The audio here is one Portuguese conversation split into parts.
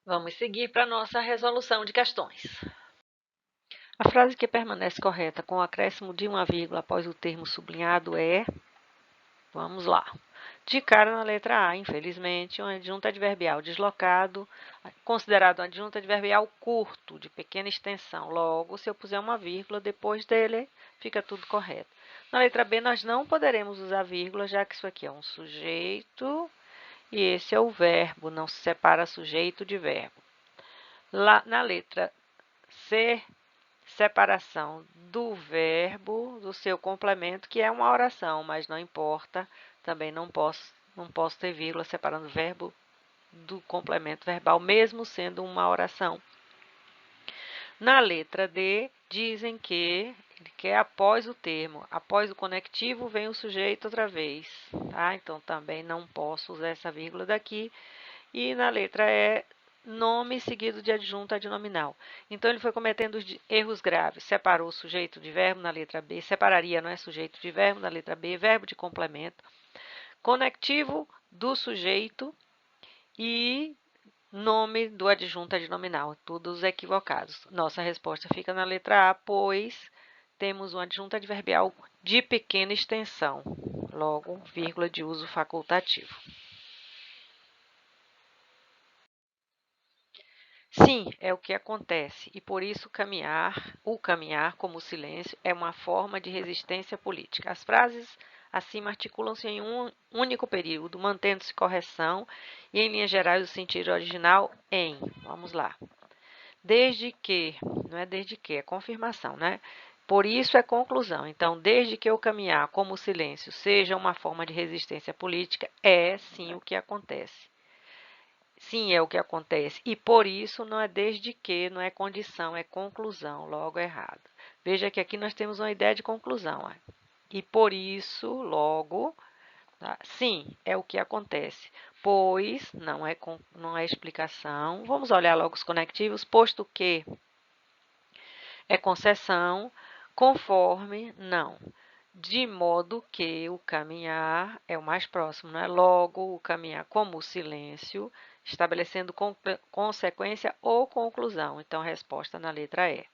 Vamos seguir para a nossa resolução de questões. A frase que permanece correta com o acréscimo de uma vírgula após o termo sublinhado é... Vamos lá. De cara na letra A, infelizmente, um adjunto adverbial deslocado, considerado um adjunto adverbial curto, de pequena extensão. Logo, se eu puser uma vírgula depois dele, fica tudo correto. Na letra B, nós não poderemos usar vírgula, já que isso aqui é um sujeito e esse é o verbo, não se separa sujeito de verbo. Lá na letra C, separação do verbo, do seu complemento, que é uma oração, mas não importa, também não posso ter vírgula separando o verbo do complemento verbal, mesmo sendo uma oração. Na letra D, dizem que ele quer após o termo, após o conectivo vem o sujeito outra vez, tá? Então, também não posso usar essa vírgula daqui. E na letra E, nome seguido de adjunto adnominal. Então, ele foi cometendo erros graves. Separou o sujeito de verbo na letra B, separaria, não é sujeito de verbo na letra B, verbo de complemento, conectivo do sujeito e nome do adjunto adnominal, todos equivocados. Nossa resposta fica na letra A, pois temos um adjunto adverbial de pequena extensão, logo, vírgula de uso facultativo. Sim, é o que acontece, e por isso o caminhar como silêncio é uma forma de resistência política. As frases acima articulam-se em um único período, mantendo-se correção e, em linhas gerais, o sentido original em, vamos lá, desde que, não é desde que, é confirmação, né? Por isso é conclusão. Então, desde que o caminhar como silêncio seja uma forma de resistência política, é sim o que acontece. Sim, é o que acontece. E por isso não é desde que, não é condição, é conclusão, logo errado. Veja que aqui nós temos uma ideia de conclusão. Ó. E por isso, logo, tá? Sim, é o que acontece. Pois, não é explicação. Vamos olhar logo os conectivos, posto que é concessão, conforme, não. De modo que o caminhar é o mais próximo, não é? Logo, o caminhar como o silêncio, estabelecendo consequência ou conclusão. Então, a resposta na letra E.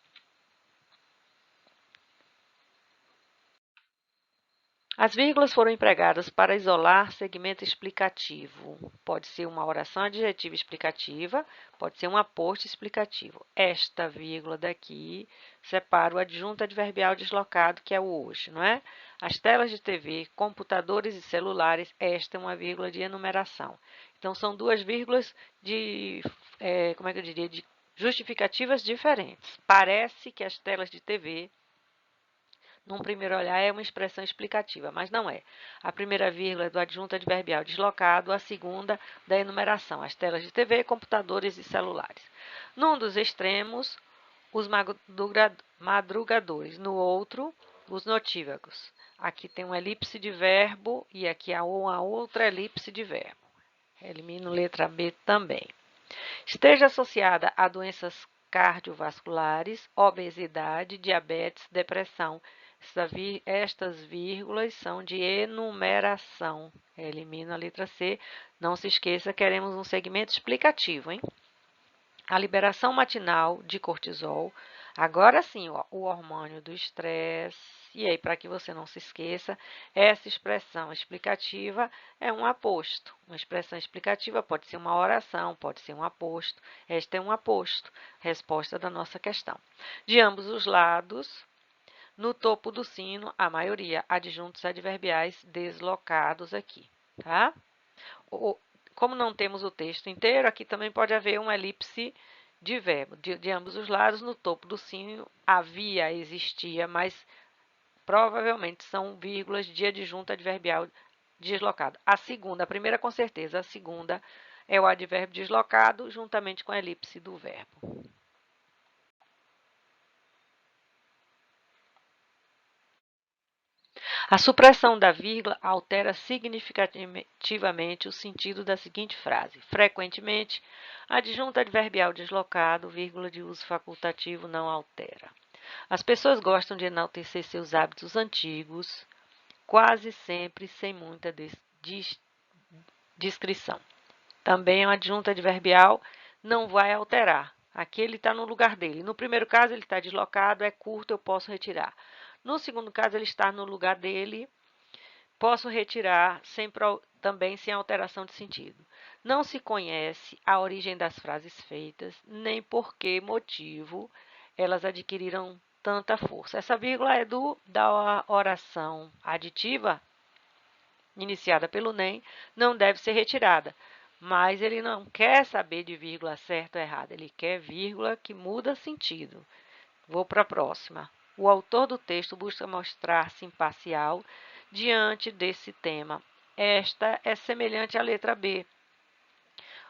As vírgulas foram empregadas para isolar segmento explicativo. Pode ser uma oração adjetiva explicativa, pode ser um aposto explicativo. Esta vírgula daqui separa o adjunto adverbial deslocado, que é o hoje, não é? As telas de TV, computadores e celulares, esta é uma vírgula de enumeração. Então, são duas vírgulas de, como é que eu diria, de justificativas diferentes. Parece que as telas de TV num primeiro olhar, é uma expressão explicativa, mas não é. A primeira vírgula é do adjunto adverbial deslocado, a segunda da enumeração, as telas de TV, computadores e celulares. Num dos extremos, os madrugadores, no outro, os notívagos. Aqui tem uma elipse de verbo e aqui há uma outra elipse de verbo. Elimino letra B também. Esteja associada a doenças cardiovasculares, obesidade, diabetes, depressão. Estas vírgulas são de enumeração. Elimino a letra C. Não se esqueça, queremos um segmento explicativo, hein? A liberação matinal de cortisol. Agora sim, ó, o hormônio do estresse. E aí, para que você não se esqueça, essa expressão explicativa é um aposto. Uma expressão explicativa pode ser uma oração, pode ser um aposto. Este é um aposto. Resposta da nossa questão. De ambos os lados, no topo do sino, a maioria, adjuntos adverbiais deslocados aqui, tá? Como não temos o texto inteiro, aqui também pode haver uma elipse de verbo. De ambos os lados, no topo do sino, havia, existia, mas provavelmente são vírgulas de adjunto adverbial deslocado. A primeira com certeza, a segunda é o advérbio deslocado juntamente com a elipse do verbo. A supressão da vírgula altera significativamente o sentido da seguinte frase. Frequentemente, adjunto adverbial deslocado, vírgula de uso facultativo não altera. As pessoas gostam de enaltecer seus hábitos antigos, quase sempre sem muita descrição. Também é um adjunto adverbial não vai alterar. Aqui ele está no lugar dele. No primeiro caso, ele está deslocado, é curto, eu posso retirar. No segundo caso, ele está no lugar dele, posso retirar também sem alteração de sentido. Não se conhece a origem das frases feitas, nem por que motivo elas adquiriram tanta força. Essa vírgula é da oração aditiva, iniciada pelo NEM, não deve ser retirada. Mas ele não quer saber de vírgula certa ou errada, ele quer vírgula que muda sentido. Vou para a próxima. O autor do texto busca mostrar-se imparcial diante desse tema. Esta é semelhante à letra B.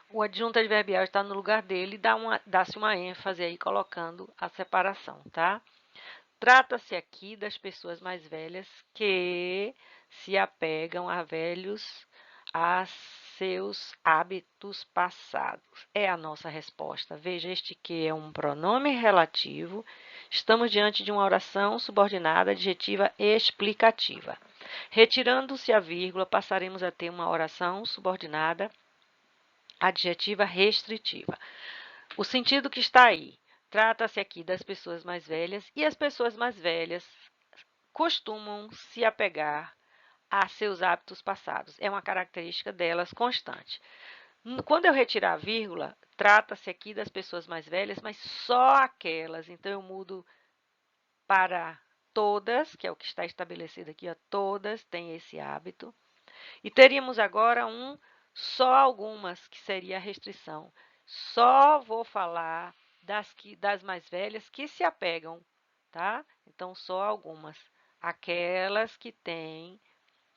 O adjunto adverbial está no lugar dele, dá-se uma ênfase aí colocando a separação, tá? Trata-se aqui das pessoas mais velhas que se apegam a seus hábitos passados. É a nossa resposta. Veja, este que é um pronome relativo. Estamos diante de uma oração subordinada adjetiva explicativa. Retirando-se a vírgula, passaremos a ter uma oração subordinada adjetiva restritiva. O sentido que está aí. Trata-se aqui das pessoas mais velhas e as pessoas mais velhas costumam se apegar a seus hábitos passados. É uma característica delas constante. Quando eu retirar a vírgula, trata-se aqui das pessoas mais velhas, mas só aquelas. Então, eu mudo para todas, que é o que está estabelecido aqui, ó, todas têm esse hábito. E teríamos agora só algumas, que seria a restrição. Só vou falar das mais velhas que se apegam, tá? Então, só algumas. Aquelas que têm,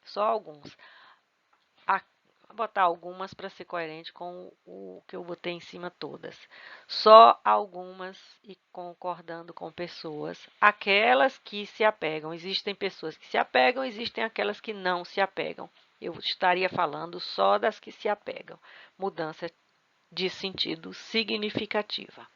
só alguns. Vou botar algumas para ser coerente com o que eu botei em cima todas. Só algumas e concordando com pessoas. Aquelas que se apegam. Existem pessoas que se apegam, existem aquelas que não se apegam. Eu estaria falando só das que se apegam. Mudança de sentido significativa.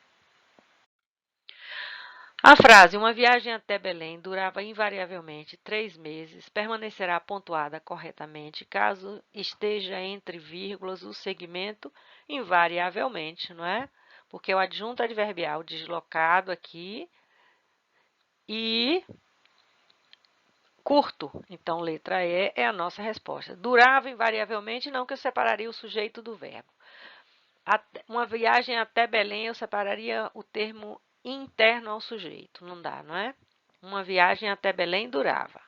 A frase "uma viagem até Belém durava invariavelmente 3 meses" permanecerá pontuada corretamente caso esteja entre vírgulas o segmento invariavelmente, não é? Porque o adjunto adverbial deslocado aqui e curto. Então, letra E é a nossa resposta. Durava invariavelmente, não, que eu separaria o sujeito do verbo. Uma viagem até Belém, eu separaria o termo interno ao sujeito. Não dá, não é? Uma viagem até Belém durava.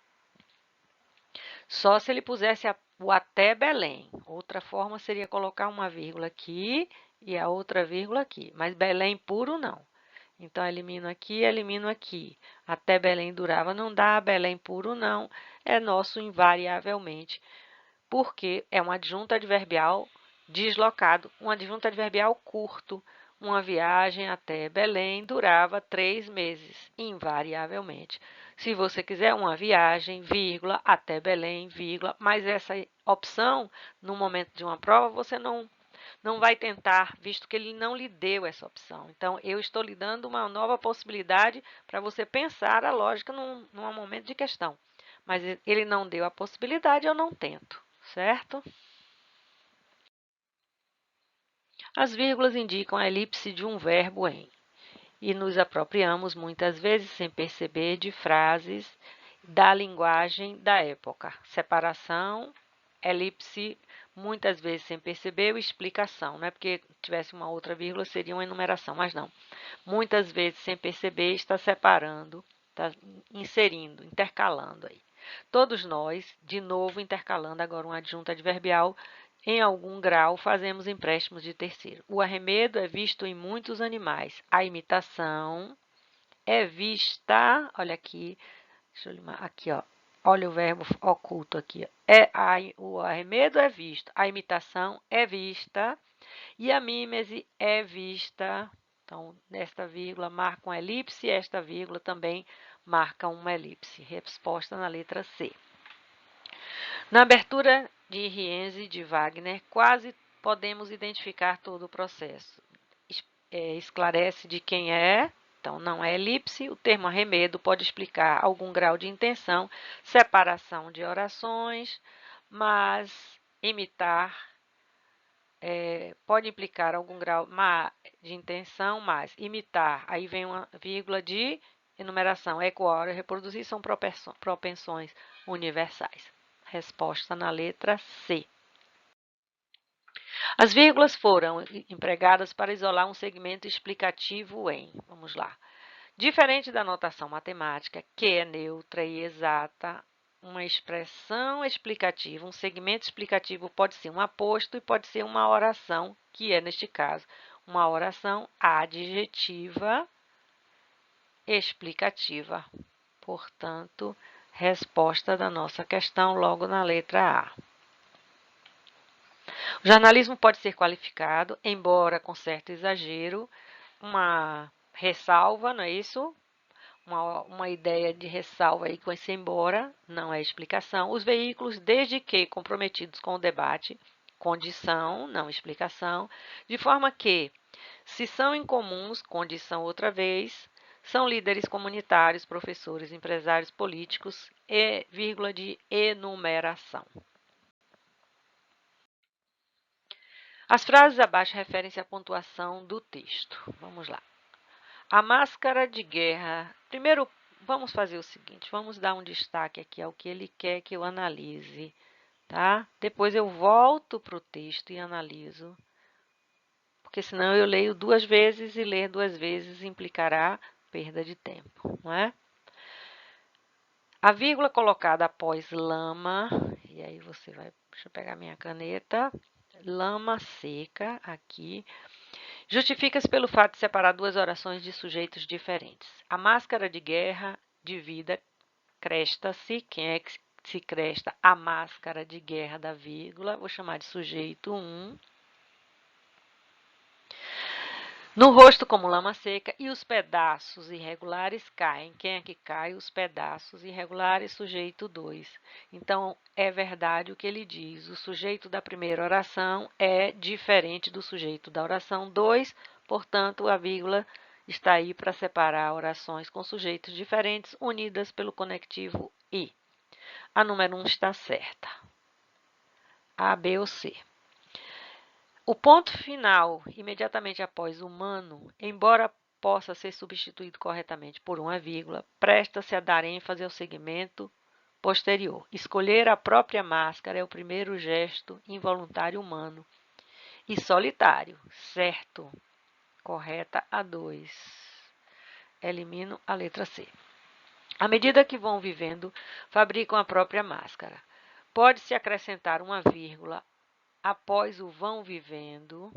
Só se ele pusesse o até Belém. Outra forma seria colocar uma vírgula aqui e a outra vírgula aqui. Mas Belém puro, não. Então, elimino aqui. Até Belém durava, não dá. Belém puro, não. É nosso invariavelmente. Porque é um adjunto adverbial deslocado, um adjunto adverbial curto. Uma viagem até Belém durava 3 meses, invariavelmente. Se você quiser uma viagem, vírgula, até Belém, vírgula, mas essa opção, no momento de uma prova, você não vai tentar, visto que ele não lhe deu essa opção. Então, eu estou lhe dando uma nova possibilidade para você pensar a lógica num momento de questão. Mas ele não deu a possibilidade, eu não tento, certo? As vírgulas indicam a elipse de um verbo em, e nos apropriamos muitas vezes sem perceber de frases da linguagem da época. Separação, elipse, muitas vezes sem perceber, explicação, não é porque tivesse uma outra vírgula seria uma enumeração, mas não. Muitas vezes sem perceber está separando, está inserindo, intercalando aí. Todos nós, de novo intercalando agora um adjunto adverbial, em algum grau fazemos empréstimos de terceiro. O arremedo é visto em muitos animais. A imitação é vista, olha aqui, deixa eu limar, aqui, ó. Olha o verbo oculto aqui. O arremedo é visto, a imitação é vista e a mímese é vista. Então, nesta vírgula marca uma elipse e esta vírgula também marca uma elipse. Resposta na letra C. Na abertura de Rienzi de Wagner, quase podemos identificar todo o processo. Esclarece de quem é, então não é elipse. O termo arremedo pode explicar algum grau de intenção, separação de orações, mas imitar pode implicar algum grau de intenção, mas imitar, aí vem uma vírgula de enumeração, ecoar e reproduzir são propensões universais. Resposta na letra C. As vírgulas foram empregadas para isolar um segmento explicativo em, vamos lá, diferente da notação matemática, que é neutra e exata, uma expressão explicativa, um segmento explicativo pode ser um aposto e pode ser uma oração, que é, neste caso, uma oração adjetiva explicativa. Portanto, resposta da nossa questão logo na letra A. O jornalismo pode ser qualificado, embora com certo exagero, uma ressalva, não é isso? Uma ideia de ressalva aí com esse embora, não é explicação. Os veículos, desde que comprometidos com o debate, condição, não explicação, de forma que, se são incomuns, condição outra vez, são líderes comunitários, professores, empresários políticos e vírgula de enumeração. As frases abaixo referem-se à pontuação do texto. Vamos lá. A máscara de guerra. Primeiro, vamos fazer o seguinte, vamos dar um destaque aqui ao que ele quer que eu analise, tá? Depois eu volto para o texto e analiso, porque senão eu leio 2 vezes e ler 2 vezes implicará perda de tempo, não é? A vírgula colocada após lama, e aí você vai, deixa eu pegar minha caneta, lama seca aqui, justifica-se pelo fato de separar 2 orações de sujeitos diferentes. A máscara de guerra de vida cresta-se. Quem é que se cresta? A máscara de guerra da vírgula. Vou chamar de sujeito 1. No rosto como lama seca e os pedaços irregulares caem. Quem é que cai? Os pedaços irregulares, sujeito 2. Então, é verdade o que ele diz. O sujeito da primeira oração é diferente do sujeito da oração 2, portanto, a vírgula está aí para separar orações com sujeitos diferentes, unidas pelo conectivo I. A número 1 está certa. A, B ou C. O ponto final, imediatamente após humano, embora possa ser substituído corretamente por uma vírgula, presta-se a dar ênfase ao segmento posterior. Escolher a própria máscara é o primeiro gesto involuntário humano e solitário. Certo. Correta a 2. Elimino a letra C. À medida que vão vivendo, fabricam a própria máscara. Pode-se acrescentar uma vírgula após o vão vivendo,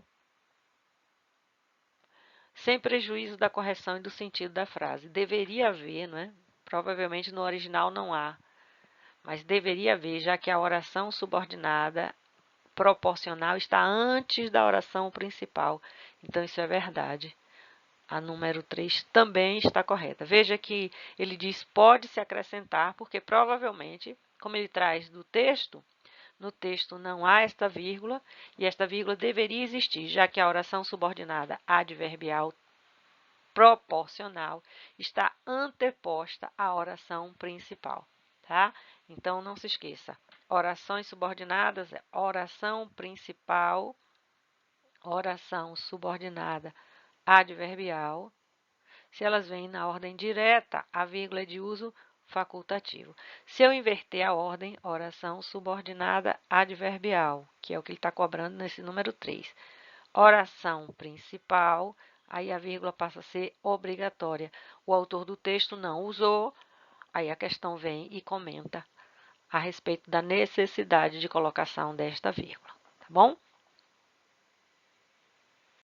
sem prejuízo da correção e do sentido da frase. Deveria haver, não é? Provavelmente no original não há, mas deveria haver, já que a oração subordinada proporcional está antes da oração principal. Então, isso é verdade. A número 3 também está correta. Veja que ele diz pode-se acrescentar, porque provavelmente, como ele traz do texto, no texto não há esta vírgula, e esta vírgula deveria existir, já que a oração subordinada adverbial proporcional está anteposta à oração principal, tá? Então, não se esqueça, orações subordinadas é oração principal, oração subordinada adverbial. Se elas vêm na ordem direta, a vírgula é de uso facultativo. Se eu inverter a ordem, oração subordinada adverbial, que é o que ele está cobrando nesse número 3. Oração principal, aí a vírgula passa a ser obrigatória. O autor do texto não usou, aí a questão vem e comenta a respeito da necessidade de colocação desta vírgula, tá bom?